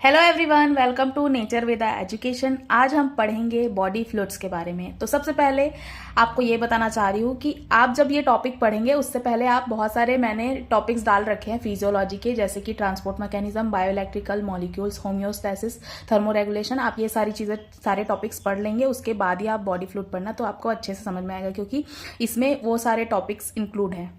Hello everyone, welcome to nature with education. आज हम पढ़ेंगे बॉडी फ्लूइड्स के बारे में। तो सबसे पहले आपको ये बताना चाह रही हूँ कि आप जब ये टॉपिक पढ़ेंगे उससे पहले आप बहुत सारे मैंने टॉपिक्स डाल रखे हैं फिजियोलॉजी के, जैसे कि transport mechanism, bioelectrical, molecules, homeostasis, thermoregulation. आप ये सारी चीज़ें, सारे टॉपिक्स पढ़ लेंगे, उसके बाद ही आप बॉडी फ्लूइड पढ़ना, तो आपको अच्छे से समझ में आएगा क्योंकि इसमें वो सारे टॉपिक्स इंक्लूड हैं।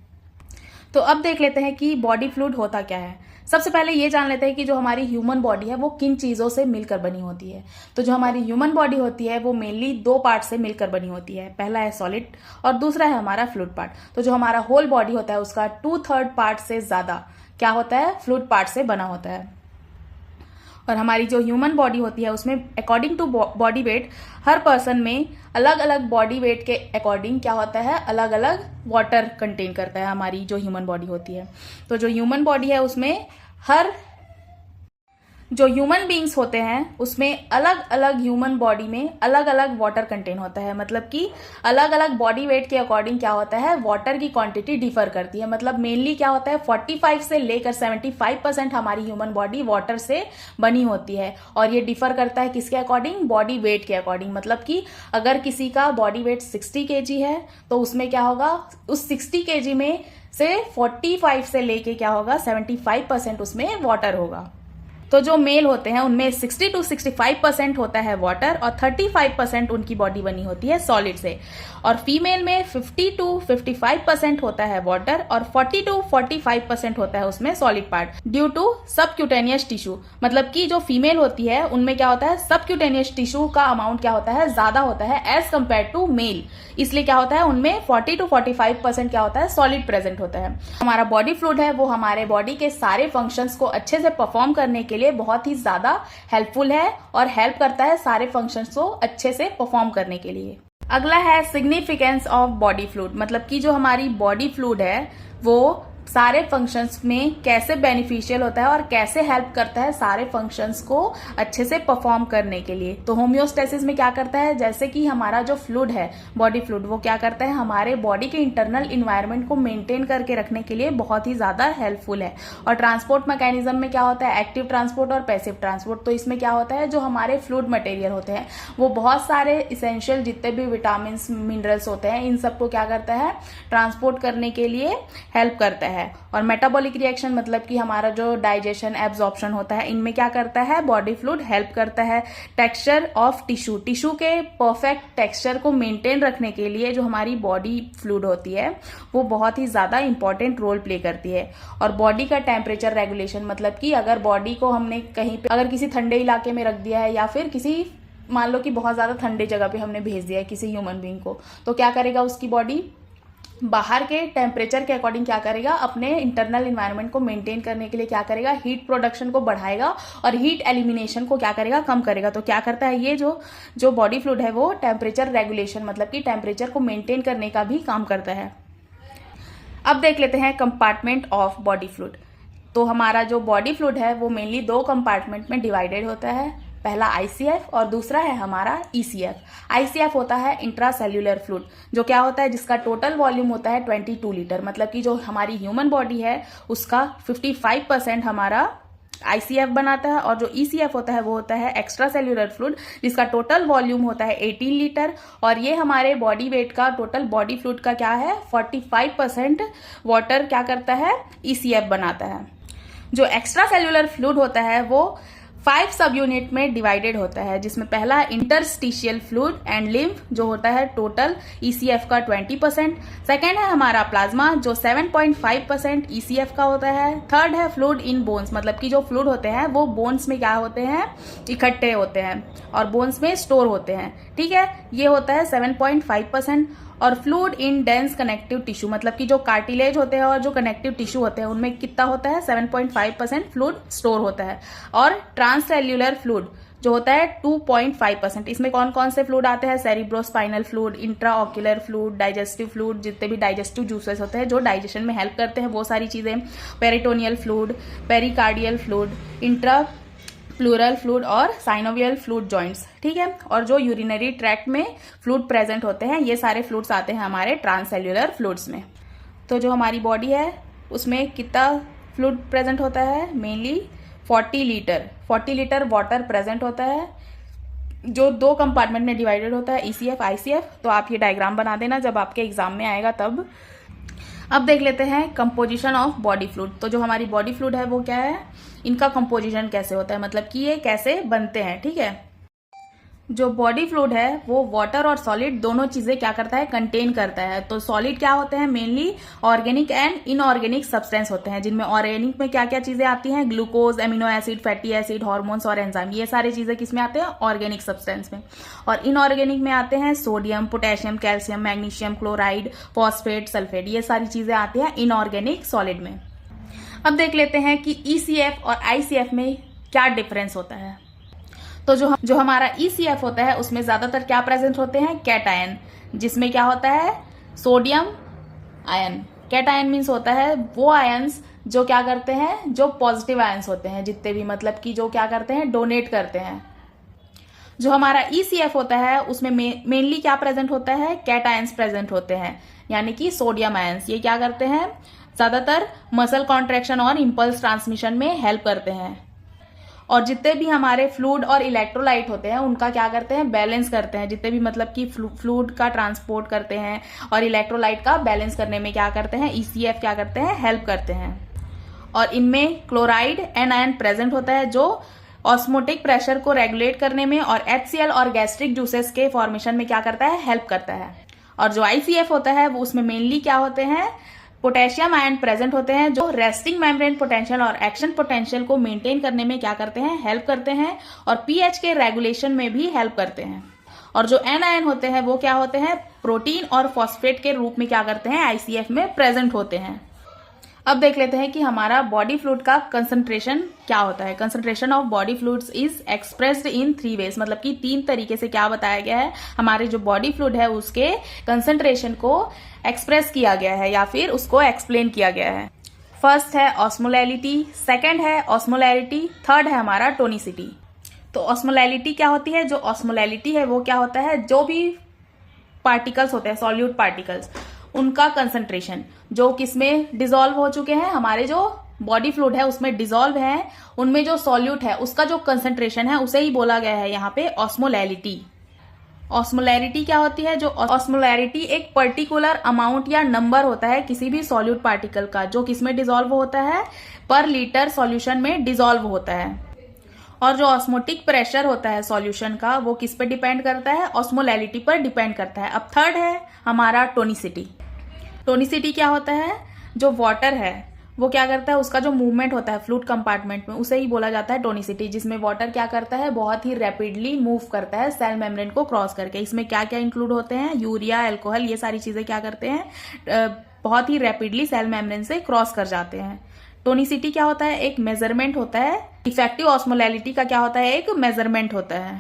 तो अब देख लेते हैं कि बॉडी फ्लूइड होता क्या है। सबसे पहले ये जान लेते हैं कि जो हमारी ह्यूमन बॉडी है वो किन चीज़ों से मिलकर बनी होती है। तो जो हमारी ह्यूमन बॉडी होती है वो मेनली दो पार्ट से मिलकर बनी होती है। पहला है सॉलिड और दूसरा है हमारा फ्लूइड पार्ट। तो जो हमारा होल बॉडी होता है उसका 2/3 पार्ट से ज़्यादा क्या होता है, फ्लूइड पार्ट से बना होता है। और हमारी जो ह्यूमन बॉडी होती है उसमें अकॉर्डिंग टू बॉडी वेट, हर पर्सन में अलग अलग बॉडी वेट के अकॉर्डिंग क्या होता है, अलग अलग वाटर कंटेन करता है हमारी जो ह्यूमन बॉडी होती है। तो जो ह्यूमन बॉडी है उसमें जो ह्यूमन बींग्स होते हैं उसमें अलग अलग ह्यूमन बॉडी में अलग अलग वाटर कंटेन होता है। मतलब कि अलग अलग बॉडी वेट के अकॉर्डिंग क्या होता है, वाटर की क्वांटिटी डिफर करती है। मतलब मेनली क्या होता है, 45 से लेकर 75% हमारी ह्यूमन बॉडी वाटर से बनी होती है। और ये डिफर करता है किसके अकॉर्डिंग, बॉडी वेट के अकॉर्डिंग। मतलब कि अगर किसी का बॉडी वेट 60 kg है तो उसमें क्या होगा, उस 60 kg में से 45 से लेके क्या होगा, 75% उसमें वाटर होगा। तो जो मेल होते हैं उनमें 60 to 65% होता है वाटर और 35% उनकी बॉडी बनी होती है सॉलिड से। और फीमेल में 50 to 55% होता है वाटर और 40 to 45% होता है उसमें solid part, due to subcutaneous tissue. मतलब कि जो फीमेल होती है उनमें क्या होता है, सबक्यूटेनियस टिश्यू का अमाउंट क्या होता है, ज्यादा होता है एज कंपेयर टू मेल। इसलिए क्या होता है, उनमें 40 to 45% क्या होता है, सॉलिड प्रेजेंट होता है। हमारा बॉडी फ्लूइड है वो हमारे बॉडी के सारे फंक्शंस को अच्छे से परफॉर्म करने के लिए बहुत ही ज्यादा हेल्पफुल है और हेल्प करता है सारे फंक्शंस को अच्छे से परफॉर्म करने के लिए। अगला है सिग्निफिकेंस ऑफ बॉडी फ्लूइड। मतलब कि जो हमारी बॉडी फ्लूइड है वो सारे फंक्शंस में कैसे बेनिफिशियल होता है और कैसे हेल्प करता है सारे फंक्शंस को अच्छे से परफॉर्म करने के लिए। तो होम्योस्टैसिस में क्या करता है, जैसे कि हमारा जो फ्लूइड है, बॉडी फ्लूइड, वो क्या करता है, हमारे बॉडी के इंटरनल इन्वायरमेंट को मेंटेन करके रखने के लिए बहुत ही ज्यादा हेल्पफुल है। और ट्रांसपोर्ट मैकेनिज्म में क्या होता है, एक्टिव ट्रांसपोर्ट और पैसिव ट्रांसपोर्ट। तो इसमें क्या होता है, जो हमारे फ्लूइड मटेरियल होते हैं वो बहुत सारे इसेंशियल जितने भी विटामिन मिनरल्स होते हैं इन सबको क्या करता है, ट्रांसपोर्ट करने के लिए हेल्प करता है। और मेटाबॉलिक रिएक्शन, मतलब कि हमारा जो डाइजेशन, एब्जॉर्प्शन होता है, इनमें क्या करता है, बॉडी फ्लूइड हेल्प करता है। टेक्सचर ऑफ टिश्यू, टिश्यू के परफेक्ट टेक्सचर को मेंटेन रखने के लिए जो हमारी बॉडी फ्लूइड होती है वो बहुत ही ज्यादा इंपॉर्टेंट रोल प्ले करती है। और बॉडी का टेम्परेचर रेगुलेशन, मतलब कि अगर बॉडी को हमने कहीं पे, अगर किसी ठंडे इलाके में रख दिया है या फिर किसी, मान लो कि बहुत ज्यादा ठंडे जगह पे हमने भेज दिया है किसी ह्यूमन बीइंग को, तो क्या करेगा, उसकी बॉडी बाहर के टेम्परेचर के अकॉर्डिंग क्या करेगा, अपने इंटरनल इन्वायरमेंट को मेंटेन करने के लिए क्या करेगा, हीट प्रोडक्शन को बढ़ाएगा और हीट एलिमिनेशन को क्या करेगा, कम करेगा। तो क्या करता है, ये जो बॉडी फ्लूइड है वो टेम्परेचर रेगुलेशन, मतलब कि टेम्परेचर को मेंटेन करने का भी काम करता है। अब देख लेते हैं कंपार्टमेंट ऑफ बॉडी फ्लूइड। तो हमारा जो बॉडी फ्लूइड है वो मेनली दो कंपार्टमेंट में डिवाइडेड होता है। पहला आईसीएफ और दूसरा है हमारा ईसीएफ। आईसीएफ होता है इंट्रासेल्यूलर फ्लूइड, जो क्या होता है, जिसका टोटल वॉल्यूम होता है 22 लीटर। मतलब कि जो हमारी ह्यूमन बॉडी है उसका 55% हमारा आईसीएफ बनाता है। और जो ईसीएफ होता है वो होता है एक्स्ट्रा सेल्यूलर फ्लूइड, जिसका टोटल वॉल्यूम होता है 18 लीटर। और ये हमारे बॉडी वेट का, टोटल बॉडी फ्लूइड का क्या है, 45% वाटर क्या करता है, ईसीएफ बनाता है। जो एक्स्ट्रा सेल्यूलर फ्लूइड होता है वो 5 सब यूनिट में डिवाइडेड होता है, जिसमें पहला इंटरस्टिशियल फ्लूइड एंड लिम्फ, जो होता है टोटल ईसीएफ का 20%। सेकेंड है हमारा प्लाज्मा, जो 7.5% ईसीएफ का होता है। थर्ड है फ्लूइड इन बोन्स, मतलब कि जो फ्लूइड होते हैं वो बोन्स में क्या होते हैं, इकट्ठे होते हैं और बोन्स में स्टोर होते हैं। ठीक है, ये होता है 7.5%। और fluid in dense connective tissue, मतलब कि जो कार्टिलेज होते हैं और जो कनेक्टिव टिश्यू होते हैं उनमें कितना होता है, 7.5% फ्लूइड स्टोर होता है। और ट्रांससेल्यूलर फ्लूइड जो होता है 2.5%। इसमें कौन कौन से फ्लूइड आते हैं, cerebrospinal fluid, intraocular fluid, digestive fluid, जितने भी डाइजेस्टिव जूसेस होते हैं जो डाइजेशन में हेल्प करते हैं वो सारी चीजें, peritoneal fluid, pericardial fluid, intra pleural fluid और साइनोवियल फ्लूइड जॉइंट्स। ठीक है, और जो यूरिनरी ट्रैक्ट में फ्लूइड प्रेजेंट होते हैं ये सारे फ्लूइड्स आते हैं हमारे ट्रांससेल्यूलर फ्लूइड्स में। तो जो हमारी बॉडी है उसमें कितना फ्लूइड प्रेजेंट होता है, मेनली 40 लीटर वाटर प्रेजेंट होता है, जो 2 कंपार्टमेंट में डिवाइडेड होता है, ECF ICF। तो आप ये डायग्राम बना देना जब आपके एग्जाम में आएगा तब। अब देख लेते हैं कंपोजिशन ऑफ बॉडी फ्लूइड। तो जो हमारी बॉडी फ्लूइड है वो क्या है, इनका कंपोजिशन कैसे होता है, मतलब कि ये कैसे बनते हैं। ठीक है, जो बॉडी फ्लूइड है वो वाटर और सॉलिड दोनों चीजें क्या करता है, कंटेन करता है। तो सॉलिड क्या होते हैं, mainly organic and inorganic substance होते हैं, जिनमें ऑर्गेनिक में क्या क्या चीजें आती हैं, glucose, amino acid, fatty acid, hormones और एंजाइम, ये सारी चीजें किसमें आते हैं, ऑर्गेनिक सब्सटेंस में। और इनऑर्गेनिक में आते हैं sodium, potassium, calcium, magnesium, chloride, phosphate, sulphate, ये सारी चीजें आती हैं इनऑर्गेनिक सॉलिड में। अब देख लेते हैं कि ECF और ICF में क्या डिफरेंस होता है। तो जो हमारा ECF होता है उसमें ज्यादातर क्या प्रेजेंट होते हैं, कैटायन, जिसमें क्या होता है, सोडियम आयन। कैटायन मीन्स होता है वो आयंस जो क्या करते हैं, जो पॉजिटिव आयंस होते हैं जितने भी, मतलब कि जो क्या करते हैं, डोनेट करते हैं। जो हमारा ECF होता है उसमें मेनली क्या प्रेजेंट होता है, कैटायंस प्रेजेंट होते हैं, यानी कि सोडियम आयंस। ये क्या करते हैं, ज्यादातर मसल कॉन्ट्रैक्शन और इंपल्स ट्रांसमिशन में हेल्प करते हैं। और जितने भी हमारे फ्लूइड और इलेक्ट्रोलाइट होते हैं उनका क्या करते हैं, बैलेंस करते हैं। जितने भी मतलब कि फ्लूइड का ट्रांसपोर्ट करते हैं और इलेक्ट्रोलाइट का बैलेंस करने में क्या करते हैं, ECF क्या करते हैं, हेल्प करते हैं। और इनमें क्लोराइड एंड आयन प्रेजेंट होता है, जो ऑस्मोटिक प्रेशर को रेगुलेट करने में और HCl और गैस्ट्रिक जूसेस के फॉर्मेशन में क्या करता है, हेल्प करता है। और जो ICF होता है वो उसमें मेनली क्या होते हैं, पोटेशियम आयन प्रेजेंट होते हैं, जो रेस्टिंग मेम्ब्रेन पोटेंशियल और एक्शन पोटेंशियल को मेंटेन करने में क्या करते हैं, हेल्प करते हैं। और pH के रेगुलेशन में भी हेल्प करते हैं। और जो N आयन होते हैं वो क्या होते हैं, प्रोटीन और फॉस्फेट के रूप में क्या करते हैं, ICF में प्रेजेंट होते हैं। अब देख लेते हैं कि हमारा बॉडी फ्लूइड का कंसंट्रेशन क्या होता है। Concentration of body fluids is expressed in 3 ways, मतलब कि 3 तरीके से क्या बताया गया है, हमारे जो बॉडी फ्लूइड है उसके कंसंट्रेशन को एक्सप्रेस किया गया है या फिर उसको एक्सप्लेन किया गया है। फर्स्ट है ऑस्मोलैलिटी, सेकंड है ऑस्मोलैरिटी, थर्ड है हमारा टोनिसिटी। तो ऑस्मोलैलिटी क्या होती है, जो ऑस्मोलैलिटी है वो क्या होता है, जो भी पार्टिकल्स होते हैं, सॉल्यूट पार्टिकल्स, उनका कंसंट्रेशन जो किसमें डिसॉल्व हो चुके हैं, हमारे जो बॉडी फ्लूइड है उसमें डिसॉल्व है, उनमें जो सॉल्यूट है उसका जो कंसंट्रेशन है उसे ही बोला गया है यहाँ पे ऑस्मोलैलिटी। ऑस्मोलैरिटी क्या होती है, जो ऑस्मोलैरिटी एक पर्टिकुलर अमाउंट या नंबर होता है किसी भी सॉल्यूट पार्टिकल का, जो किसमें डिसॉल्व होता है, पर लीटर सॉल्यूशन में डिसॉल्व होता है। और जो ऑस्मोटिक प्रेशर होता है सॉल्यूशन का वो किस पे डिपेंड करता है, ऑस्मोलैलिटी पर डिपेंड करता है। अब थर्ड है हमारा टोनिसिटी। टोनिसिटी क्या होता है, जो वाटर है वो क्या करता है, उसका जो मूवमेंट होता है फ्लूइड कंपार्टमेंट में उसे ही बोला जाता है टोनिसिटी, जिसमें वाटर क्या करता है, बहुत ही रैपिडली मूव करता है सेल मेम्ब्रेन को क्रॉस करके। इसमें क्या क्या इंक्लूड होते हैं, यूरिया, अल्कोहल, ये सारी चीजें क्या करते हैं, बहुत ही रैपिडली सेल मेम्ब्रेन से क्रॉस कर जाते हैं। टोनिसिटी क्या होता है, एक मेजरमेंट होता है। इफेक्टिव ऑस्मोलैलिटी का क्या होता है, एक मेजरमेंट होता है।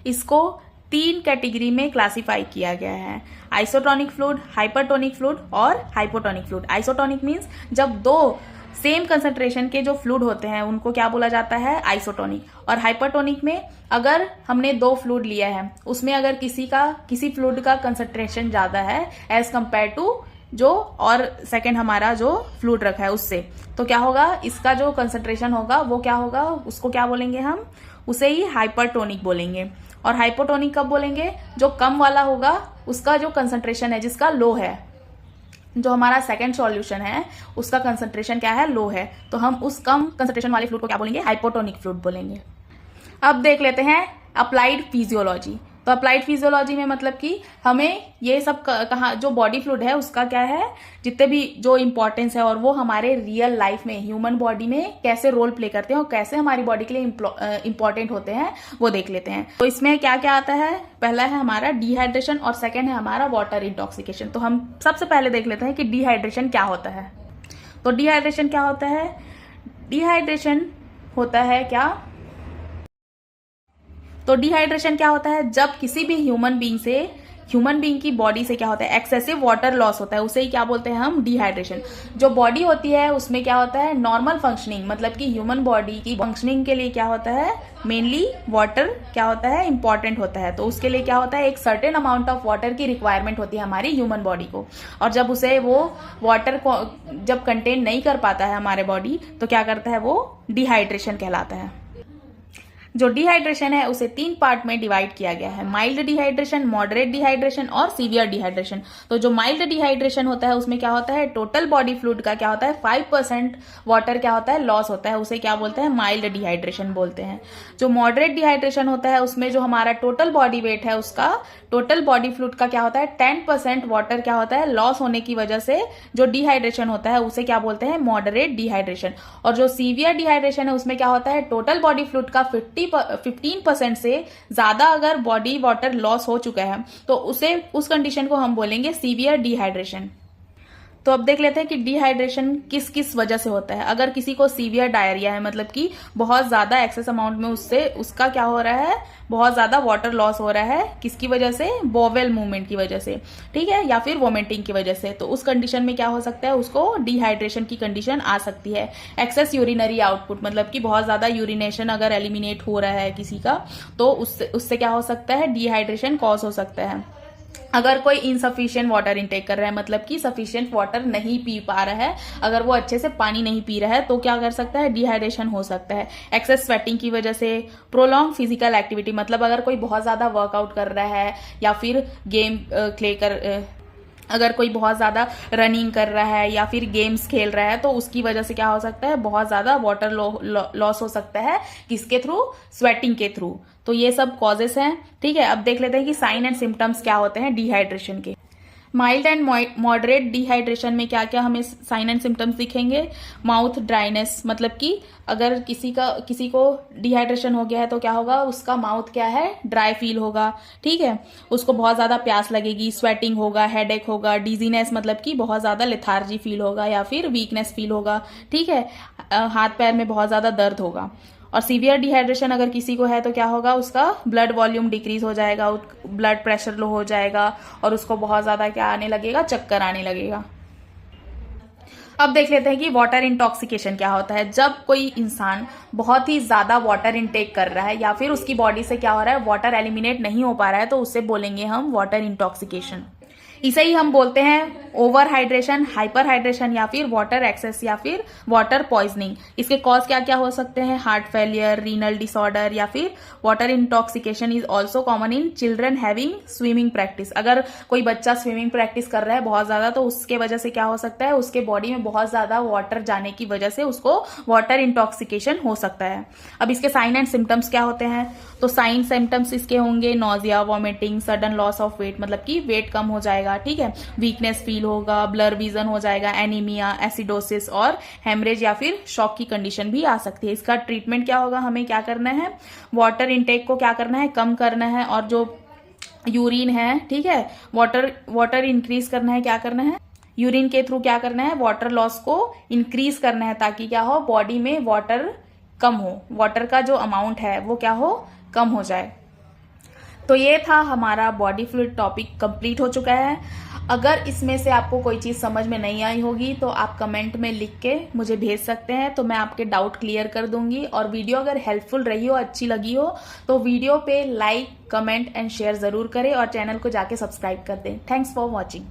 इसको 3 कैटेगरी में क्लासिफाई किया गया है, आइसोटोनिक फ्लूइड, हाइपरटोनिक फ्लूइड और हाइपोटोनिक फ्लूइड। आइसोटोनिक मीन्स जब 2 सेम कंसंट्रेशन के जो फ्लूइड होते हैं उनको क्या बोला जाता है, आइसोटोनिक। और हाइपरटोनिक में अगर हमने 2 फ्लूइड लिया है, उसमें अगर किसी फ्लूइड का कंसंट्रेशन ज्यादा है एज कंपेयर टू जो और सेकंड हमारा जो फ्लूइड रखा है उससे, तो क्या होगा, इसका जो कंसंट्रेशन होगा वो क्या होगा, उसको क्या बोलेंगे हम, उसे ही हाइपरटोनिक बोलेंगे। और हाइपोटोनिक कब बोलेंगे, जो कम वाला होगा उसका जो कंसंट्रेशन है, जिसका लो है, जो हमारा सेकंड सॉल्यूशन है उसका कंसंट्रेशन क्या है, लो है, तो हम उस कम कंसंट्रेशन वाले फ्लूइड को क्या बोलेंगे, हाइपोटोनिक फ्लूइड बोलेंगे। अब देख लेते हैं अप्लाइड फिजियोलॉजी। तो अप्लाइड फिजियोलॉजी में मतलब कि हमें ये सब कहा, जो बॉडी फ्लूइड है उसका क्या है, जितने भी जो इंपॉर्टेंस है और वो हमारे रियल लाइफ में ह्यूमन बॉडी में कैसे रोल प्ले करते हैं और कैसे हमारी बॉडी के लिए इंपॉर्टेंट होते हैं वो देख लेते हैं। तो इसमें क्या क्या आता है, पहला है हमारा डिहाइड्रेशन और सेकेंड है हमारा वाटर इंटॉक्सिकेशन। तो हम सबसे पहले देख लेते हैं कि डिहाइड्रेशन क्या होता है। तो डिहाइड्रेशन क्या होता है, डिहाइड्रेशन होता है क्या, तो डिहाइड्रेशन क्या होता है, जब किसी भी ह्यूमन बीइंग से ह्यूमन बीइंग की बॉडी से क्या होता है, एक्सेसिव वाटर लॉस होता है, उसे ही क्या बोलते हैं हम, डिहाइड्रेशन। जो बॉडी होती है उसमें क्या होता है, नॉर्मल फंक्शनिंग, मतलब कि ह्यूमन बॉडी की फंक्शनिंग के लिए क्या होता है, मेनली वाटर क्या होता है, इंपॉर्टेंट होता है। तो उसके लिए क्या होता है, एक सर्टेन अमाउंट ऑफ वाटर की रिक्वायरमेंट होती है हमारी ह्यूमन बॉडी को, और जब उसे वो वाटर को जब कंटेन नहीं कर पाता है हमारे बॉडी, तो क्या करता है, वो डिहाइड्रेशन कहलाता है। जो डिहाइड्रेशन है उसे 3 पार्ट में डिवाइड किया गया है, माइल्ड डिहाइड्रेशन, मॉडरेट डिहाइड्रेशन और सीवियर डिहाइड्रेशन। तो जो माइल्ड डिहाइड्रेशन होता है उसमें क्या होता है, टोटल बॉडी फ्लूइड का क्या होता है, 5% वाटर क्या होता है, लॉस होता है, उसे क्या बोलते हैं, माइल्ड डिहाइड्रेशन बोलते हैं। जो मॉडरेट डिहाइड्रेशन होता है उसमें जो हमारा टोटल बॉडी वेट है उसका, टोटल बॉडी फ्लूइड का क्या होता है, 10% वाटर क्या होता है, लॉस होने की वजह से जो डिहाइड्रेशन होता है उसे क्या बोलते हैं, मॉडरेट डिहाइड्रेशन। और जो सीवियर डिहाइड्रेशन है उसमें क्या होता है, टोटल बॉडी फ्लूइड का 15% से ज्यादा अगर बॉडी वाटर लॉस हो चुका है तो उस कंडीशन को हम बोलेंगे सीवियर डिहाइड्रेशन। तो अब देख लेते हैं कि डिहाइड्रेशन किस किस वजह से होता है। अगर किसी को सीवियर डायरिया है, मतलब कि बहुत ज्यादा एक्सेस अमाउंट में उसका क्या हो रहा है, बहुत ज्यादा वाटर लॉस हो रहा है, किसकी वजह से, बोवेल मूवमेंट की वजह से, ठीक है, या फिर वोमिटिंग की वजह से, तो उस कंडीशन में क्या हो सकता है, उसको डिहाइड्रेशन की कंडीशन आ सकती है। एक्सेस यूरिनरी आउटपुट, मतलब कि बहुत ज्यादा यूरिनेशन अगर एलिमिनेट हो रहा है किसी का, तो उससे क्या हो सकता है, डिहाइड्रेशन कॉज हो सकता है। अगर कोई इनसफिशियंट वाटर इनटेक कर रहा है, मतलब कि सफिशियंट वाटर नहीं पी पा रहा है, अगर वो अच्छे से पानी नहीं पी रहा है, तो क्या कर सकता है, डिहाइड्रेशन हो सकता है। एक्सेस स्वेटिंग की वजह से, प्रोलॉन्ग फिजिकल एक्टिविटी, मतलब अगर कोई बहुत ज्यादा वर्कआउट कर रहा है या फिर गेम अगर कोई बहुत ज्यादा रनिंग कर रहा है या फिर गेम्स खेल रहा है, तो उसकी वजह से क्या हो सकता है, बहुत ज्यादा वाटर लॉस हो सकता है, किसके थ्रू, स्वेटिंग के थ्रू। तो ये सब कॉजेस हैं, ठीक है। अब देख लेते हैं कि साइन एंड सिम्टम्स क्या होते हैं डिहाइड्रेशन के। माइल्ड एंड मॉडरेट डिहाइड्रेशन में क्या क्या हमें साइन एंड सिम्टम्स दिखेंगे, माउथ ड्राइनेस, मतलब कि अगर किसी को डिहाइड्रेशन हो गया है तो क्या होगा, उसका माउथ क्या है, ड्राई फील होगा, ठीक है, उसको बहुत ज्यादा प्यास लगेगी, स्वेटिंग होगा, हेडेक होगा, डिजीनेस, मतलब कि बहुत ज्यादा लेथार्जी फील होगा या फिर वीकनेस फील होगा, ठीक है, हाथ पैर में बहुत ज्यादा दर्द होगा। और सीवियर डिहाइड्रेशन अगर किसी को है तो क्या होगा, उसका ब्लड वॉल्यूम डिक्रीज हो जाएगा, ब्लड प्रेशर लो हो जाएगा और उसको बहुत ज्यादा क्या आने लगेगा, चक्कर आने लगेगा। अब देख लेते हैं कि वाटर इंटॉक्सिकेशन क्या होता है। जब कोई इंसान बहुत ही ज्यादा वाटर इनटेक कर रहा है या फिर उसकी बॉडी से क्या हो रहा है, वाटर एलिमिनेट नहीं हो पा रहा है, तो उससे बोलेंगे हम वाटर इंटॉक्सिकेशन। इसे ही हम बोलते हैं ओवर हाइड्रेशन, हाइपर हाइड्रेशन या फिर वाटर एक्सेस या फिर वाटर पॉइजनिंग। इसके कॉज क्या क्या हो सकते हैं, हार्ट फेलियर, रीनल डिसऑर्डर या फिर water intoxication is also common in children having swimming practice. अगर कोई बच्चा स्विमिंग प्रैक्टिस कर रहा है बहुत ज्यादा, तो उसके वजह से क्या हो सकता है, उसके बॉडी में बहुत ज्यादा वाटर जाने की वजह से उसको वाटर इंटॉक्सिकेशन हो सकता है। अब इसके साइन एंड सिम्टम्स क्या होते हैं, तो साइन सिम्टम्स इसके होंगे nausea, vomiting, sudden loss of weight, मतलब कि वेट कम हो जाएगा, ठीक है, वीकनेस फील होगा, ब्लर विजन हो जाएगा, एनीमिया, एसिडोसिस और हेमरेज या फिर शॉक की कंडीशन भी आ सकती है। इसका ट्रीटमेंट क्या होगा, हमें क्या करना है, वाटर इनटेक को क्या करना है, कम करना है, और जो यूरिन है, ठीक है, वाटर इंक्रीज करना है, क्या करना है, यूरिन के थ्रू क्या करना है, वाटर लॉस को इंक्रीज करना है, ताकि क्या हो, बॉडी में वाटर कम हो, वाटर का जो अमाउंट है वो क्या हो, कम हो जाए। तो ये था हमारा बॉडी फ्लूइड टॉपिक, कंप्लीट हो चुका है। अगर इसमें से आपको कोई चीज समझ में नहीं आई होगी तो आप कमेंट में लिख के मुझे भेज सकते हैं, तो मैं आपके डाउट क्लियर कर दूंगी। और वीडियो अगर हेल्पफुल रही हो, अच्छी लगी हो, तो वीडियो पे लाइक, कमेंट एंड शेयर जरूर करें और चैनल को जाके सब्सक्राइब कर दें। Thanks for watching.